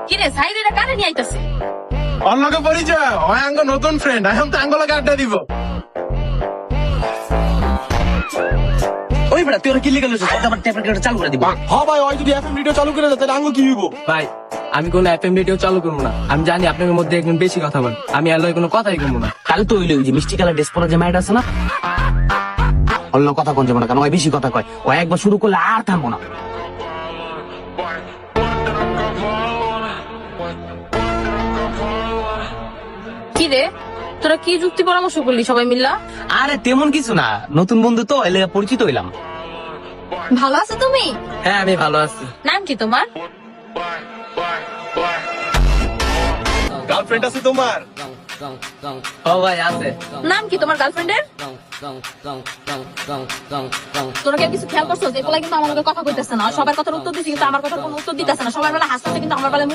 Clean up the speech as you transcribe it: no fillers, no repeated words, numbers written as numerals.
কিরে সাইডের কানে নিয়ে আইতাছে। অন্যকে পরিচয় ওই আঙ্গ নতুন ফ্রেন্ড এখন তো আঙ্গলাকে আড্ডা দিব। ওই বেটা তুই ওরা কিল্লি গেল আমার টেপ রেকর্ডার চালু করে দিব। হ্যাঁ ভাই ওই যদি এফএম রেডিও চালু করে দেয় তাহলে আঙ্গ কি হইব? ভাই আমি কোনো এফএম রেডিও চালু করবো না। আমি জানি আপনাদের মধ্যে একজন বেশি কথা বলেন, আমি আর লয় কোনো কথাই করবো না। তাহলে তো ওই যে মিষ্টি কালার ড্রেস পরা যে মায়ের আছে না, অন্য কথা কোন যাবো না কেন, ওই বেশি কথা কয়, ও একবার শুরু করলে আর থামবো না। কিরে তোরা কি যুক্তি পরামর্শ করলি সবাই মিল্লা? আরে তেমন কিছু না, নতুন বন্ধু তো এলে পরিচিত হইলাম। ভালো আছো তুমি? হ্যাঁ আমি ভালো আছি। নাম কি তোমার? গার্লফ্রেন্ড আছে তোমার? ও ভাই আছে। নাম কি তোমার গার্লফ্রেন্ডের? তোরা কি কিছু খেয়াল করছো যে এগুলা কিন্তু আমার লগে কথা কইতেছে না, সবার কথার উত্তর দিচ্ছে কিন্তু আমার কথার কোনো উত্তর দিতেছে না, সবার বেলা হাসতেছে কিন্তু আমার বেলা মুখ